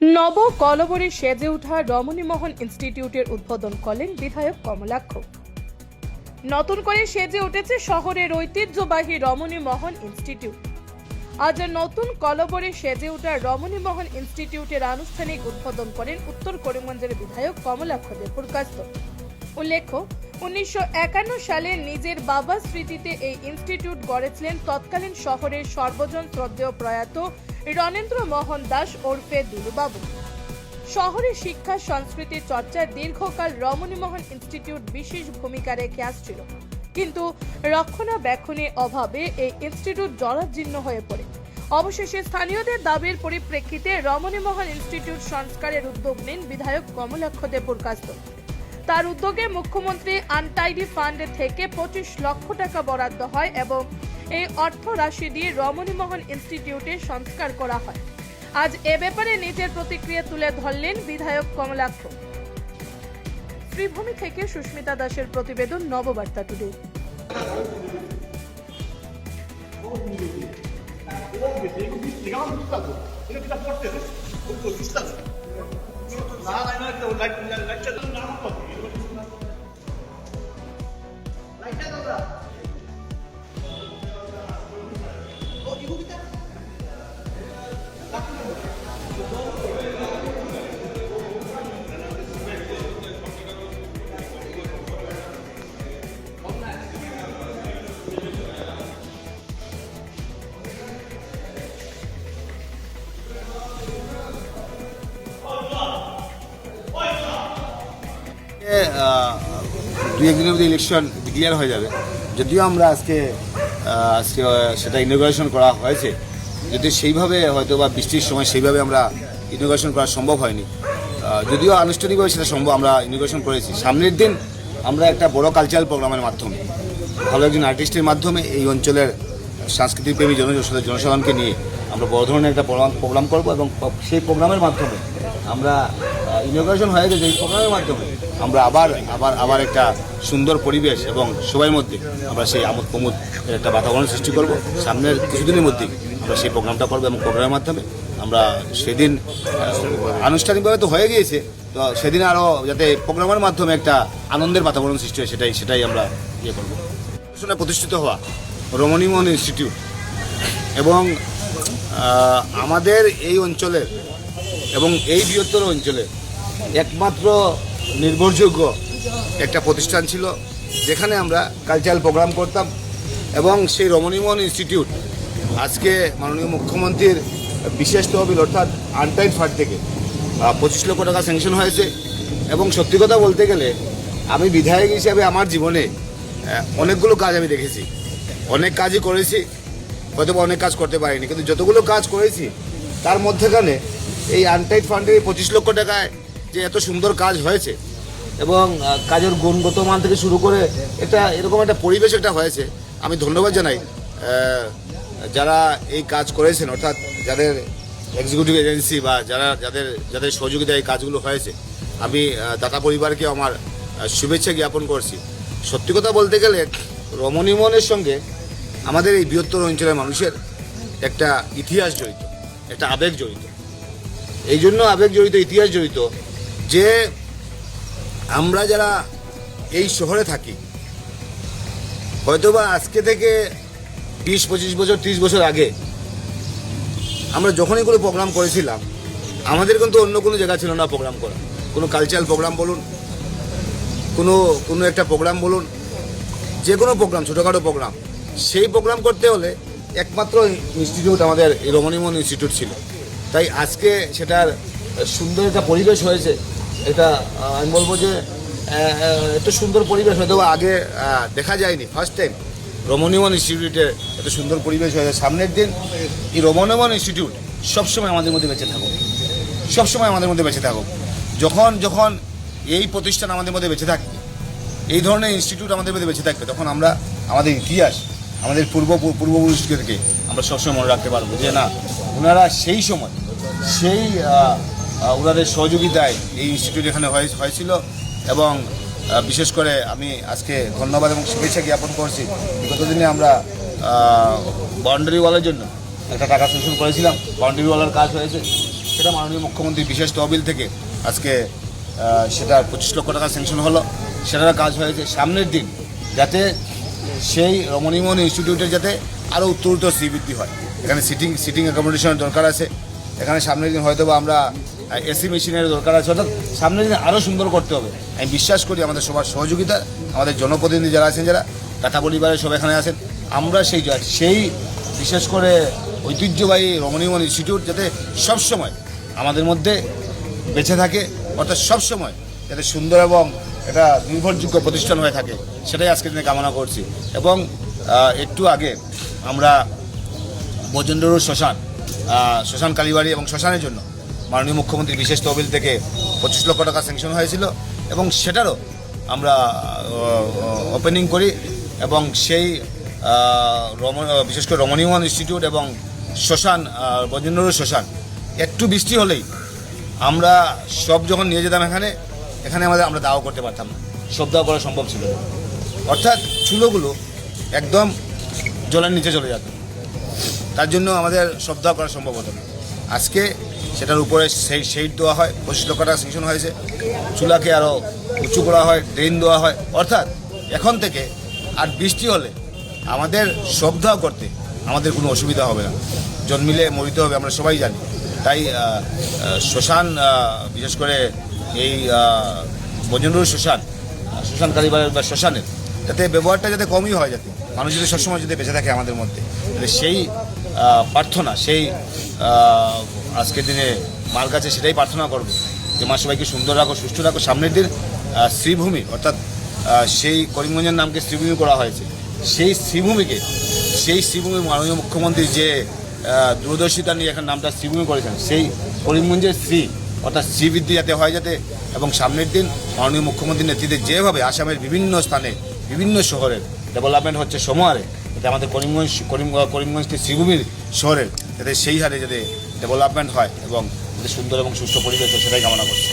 নব কলবরে সেজে ওঠা রমণীমোহন ইনস্টিটিউটের উদ্বোধন করলেন বিধায়ক কমলাক্ষ। নতুন করে সেজে উঠেছে শহরের ঐতিহ্যবাহী রমণীমোহন ইনস্টিটিউট। আজ নতুন কলবরে সেজে ওঠা রমণীমোহন ইনস্টিটিউটের আনুষ্ঠানিক উদ্বোধন করেন উত্তর করিমগঞ্জের বিধায়ক কমলাক্ষ দেবপুরকাস্ত। উল্লেখ্য, 1951 সালে নিজের বাবার স্মৃতিতে এই ইনস্টিটিউট গড়েছিলেন তৎকালীন শহরের সর্বজন শ্রদ্ধেয় প্রয়াত রণেন্দ্র মোহন দাস ওরফে দুলুবাবু। শহরের শিক্ষা সংস্কৃতি চর্চায় দীর্ঘকাল রমণীমোহন ইনস্টিটিউট বিশেষ ভূমিকা রেখে আসছিল, কিন্তু রক্ষণাবেক্ষণের অভাবে এই ইনস্টিটিউট জরাজীর্ণ হয়ে পড়ে। অবশেষে স্থানীয়দের দাবির পরিপ্রেক্ষিতে রমণীমোহন ইনস্টিটিউট সংস্কারের উদ্যোগ নেন বিধায়ক কমলাক্ষ দেবপুরকাস্ত। তার উদ্যোগে মুখ্যমন্ত্রী আনটাইডি ফান্ড থেকে 25 লক্ষ টাকা বরাদ্দ হয় এবং এই অর্থ রাশি দিয়ে রমণীমোহন ইনস্টিটিউটের সংস্কার করা হয়। আজ এ ব্যাপারে নিজের প্রতিক্রিয়া তুলে ধরলেন বিধায়ক কমলাক্ষ। শ্রীভূমি থেকে সুস্মিতা দাসের প্রতিবেদন, নববার্তা টুডে। দুই একদিনের মধ্যে ইলেকশন ডিক্লেয়ার হয়ে যাবে। যদিও আমরা আজকে সেটা ইনোগ্রেশন করা হয়েছে, যদি সেইভাবে হয়তো বা বৃষ্টির সময় সেইভাবে আমরা ইনোগ্রেশন করা সম্ভব হয়নি, যদিও আনুষ্ঠানিকভাবে সেটা সম্ভব আমরা ইনোগ্রেশন করেছি। সামনের দিন আমরা একটা বড় কালচারাল প্রোগ্রামের মাধ্যমে, ভালো একজন আর্টিস্টের মাধ্যমে এই অঞ্চলের সাংস্কৃতিক প্রেমী জনসাধারণকে নিয়ে আমরা বড় ধরনের একটা প্রোগ্রাম করব এবং সেই প্রোগ্রামের মাধ্যমে আমরা ইনোগ্রেশন হয়ে গেছে, এই প্রোগ্রামের মাধ্যমে আমরা আবার একটা সুন্দর পরিবেশ এবং সবার মধ্যে আমরা সেই আমোদ প্রমোদ একটা বাতাবরণ সৃষ্টি করব। সামনের কিছুদিনের মধ্যেই আমরা সেই প্রোগ্রামটা করবো এবং প্রোগ্রামের মাধ্যমে আমরা সেদিন আনুষ্ঠানিকভাবে তো হয়ে গিয়েছে, তো সেদিন আরও যাতে প্রোগ্রামের মাধ্যমে একটা আনন্দের বাতাবরণ সৃষ্টি হয় সেটাই আমরা ইয়ে করবো। প্রতিষ্ঠিত হওয়া রমণীমোহন ইনস্টিটিউট এবং আমাদের এই অঞ্চলের এবং এই বৃহত্তর অঞ্চলের একমাত্র নির্ভরযোগ্য একটা প্রতিষ্ঠান ছিল, যেখানে আমরা কালচারাল প্রোগ্রাম করতাম। এবং সেই রমণীমোহন ইনস্টিটিউট আজকে মাননীয় মুখ্যমন্ত্রীর বিশেষ তহবিল অর্থাৎ আনটাইড ফান্ড থেকে 25 লক্ষ টাকা স্যাংশন হয়েছে। এবং সত্যি কথা বলতে গেলে আমি বিধায়ক হিসাবে আমার জীবনে অনেকগুলো কাজ আমি দেখেছি, অনেক কাজই করেছি, হয়তো অনেক কাজ করতে পারিনি, কিন্তু যতগুলো কাজ করেছি তার মধ্যেখানে এই আনটাইড ফান্ডে 25 লক্ষ টাকায় যে এত সুন্দর কাজ হয়েছে এবং কাজের গুণগত মান থেকে শুরু করে এরকম একটা পরিবেশ একটা হয়েছে। আমি ধন্যবাদ জানাই যারা এই কাজ করেছেন, অর্থাৎ যাদের এক্সিকিউটিভ এজেন্সি বা যাদের সহযোগিতায় এই কাজগুলো হয়েছে। আমি দাতা পরিবারকে আমার শুভেচ্ছা জ্ঞাপন করছি। সত্যি কথা বলতে গেলে রমণীমোহনের সঙ্গে আমাদের এই বৃহত্তর অঞ্চলের মানুষের একটা ইতিহাস জড়িত, একটা আবেগ জড়িত। এই জন্য আবেগ জড়িত, ইতিহাস জড়িত যে আমরা যারা এই শহরে থাকি, হয়তোবা আজকে থেকে 20-25 বছর 30 বছর আগে আমরা যখনই কোনো প্রোগ্রাম করেছিলাম, আমাদের কিন্তু অন্য কোনো জায়গা ছিল না প্রোগ্রাম করা। কোনো কালচারাল প্রোগ্রাম বলুন, কোনো একটা প্রোগ্রাম বলুন, যে কোনো প্রোগ্রাম, ছোটোখাটো প্রোগ্রাম, সেই প্রোগ্রাম করতে হলে একমাত্র ইনস্টিটিউট আমাদের এই রমণীমোহন ইনস্টিটিউট ছিল। তাই আজকে সেটার সুন্দর একটা পরিবেশ হয়েছে। এটা আমি বলবো যে এত সুন্দর পরিবেশ হয়তো আগে দেখা যায়নি। ফার্স্ট টাইম রমণীমোহন ইনস্টিটিউটে এত সুন্দর পরিবেশ হয়েছে। সামনের দিন এই রমণীমোহন ইনস্টিটিউট সবসময় আমাদের মধ্যে বেঁচে থাকুক, সবসময় আমাদের মধ্যে বেঁচে থাকুক। যখন এই প্রতিষ্ঠান আমাদের মধ্যে বেঁচে থাকবে, এই ধরনের ইনস্টিটিউট আমাদের মধ্যে বেঁচে থাকবে, তখন আমরা আমাদের ইতিহাস, আমাদের পূর্বপুরুষদেরকে আমরা সবসময় মনে রাখতে পারবো যে না, ওনারা সেই সময় ওনাদের সহযোগিতায় এই ইনস্টিটিউট এখানে হয়েছিল। এবং বিশেষ করে আমি আজকে ধন্যবাদ এবং শুভেচ্ছা জ্ঞাপন করছি। বিগত দিনে আমরা বাউন্ডারি ওয়ালের জন্য একটা টাকা স্যাংশন করেছিলাম, বাউন্ডারি ওয়ালের কাজ হয়েছে। সেটা মাননীয় মুখ্যমন্ত্রীর বিশেষ তহবিল থেকে আজকে সেটা 25 লক্ষ টাকা স্যাংশন হলো, সেটার কাজ হয়েছে। সামনের দিন যাতে সেই রমণীমোহন ইনস্টিটিউটের যাতে আরও উত্তরোত্তর শ্রীবৃদ্ধি হয়। এখানে সিটিং অ্যাকোমোডেশনের দরকার আছে, এখানে সামনের দিন হয়তো বা আমরা এসি মেশিনের দরকার আছে, অর্থাৎ সামনের দিন আরও সুন্দর করতে হবে। আমি বিশ্বাস করি আমাদের সবার সহযোগিতা, আমাদের জনপ্রতিনিধি যারা আছেন, যারা কাটা পরিবারের সব এখানে আছেন, আমরা সেই বিশেষ করে ঐতিহ্যবাহী রমণীমোহন ইনস্টিটিউট যাতে সবসময় আমাদের মধ্যে বেঁচে থাকে, অর্থাৎ সবসময় যাতে সুন্দর এবং একটা নির্ভরযোগ্য প্রতিষ্ঠান হয়ে থাকে, সেটাই আজকের দিনে কামনা করছি। এবং একটু আগে আমরা বজেন্দ্রপুর শ্মশান কালীবাড়ি এবং শ্মশানের জন্য মাননীয় মুখ্যমন্ত্রীর বিশেষ তহবিল থেকে 25 লক্ষ টাকা স্যাংশন হয়েছিল এবং সেটারও আমরা ওপেনিং করি। এবং সেই বিশেষ করে রমণীমোহন ইনস্টিটিউট এবং শ্মশান বজেন্দ্রপুর শ্মশান একটু বৃষ্টি হলেই আমরা সব যখন নিয়ে যেতাম এখানে আমরা দাওয়া করতে পারতাম না, সব দাওয়া করা সম্ভব ছিল না, অর্থাৎ চুলোগুলো একদম জলের নিচে চলে যেত, তার জন্য আমাদের সব দাওয়া করা সম্ভব হতো না। আজকে সেটার উপরে শেড দেওয়া হয়, 25 লক্ষ টাকা স্যাংশন হয়েছে, চুলাকে আরও উঁচু করা হয়, ড্রেন দেওয়া হয়, অর্থাৎ এখন থেকে আর বৃষ্টি হলে আমাদের সব দাওয়া করতে আমাদের কোনো অসুবিধা হবে না, জন্মিলে মরিতে হবে আমরা সবাই জানি। তাই শ্মশান বিশেষ করে এই বজেন্দ্রপুর শ্মশান কালীবাড়ির বা শ্মশানের যাতে ব্যবহারটা যাতে কমই হয়, যাতে মানুষ যদি সবসময় যদি বেঁচে থাকে আমাদের মধ্যে, সেই প্রার্থনা, সেই আজকের দিনে মার কাছে সেটাই প্রার্থনা করবো যে মা সবাইকে সুন্দর রাখো, সুস্থ রাখো। সামনের দিন শ্রীভূমি, অর্থাৎ সেই করিমগঞ্জের নামকে শ্রীভূমি করা হয়েছে, সেই শ্রীভূমি মাননীয় মুখ্যমন্ত্রী যে দূরদর্শিতা নিয়ে এখন নামটা শ্রীভূমি করেছেন, সেই করিমগঞ্জের অর্থাৎ শ্রীবৃদ্ধি যাতে হয় যাতে। এবং সামনের দিন মাননীয় মুখ্যমন্ত্রীর নেতৃত্বে যেভাবে আসামের বিভিন্ন স্থানে বিভিন্ন শহরের ডেভেলপমেন্ট হচ্ছে সমহারে, যাতে আমাদের করিমগঞ্জটি শ্রীভূমির শহরের যাতে সেই হারে যাতে ডেভেলপমেন্ট হয় এবং যাতে সুন্দর এবং সুস্থ পরিবেশ হয়, সেটাই কামনা করছি।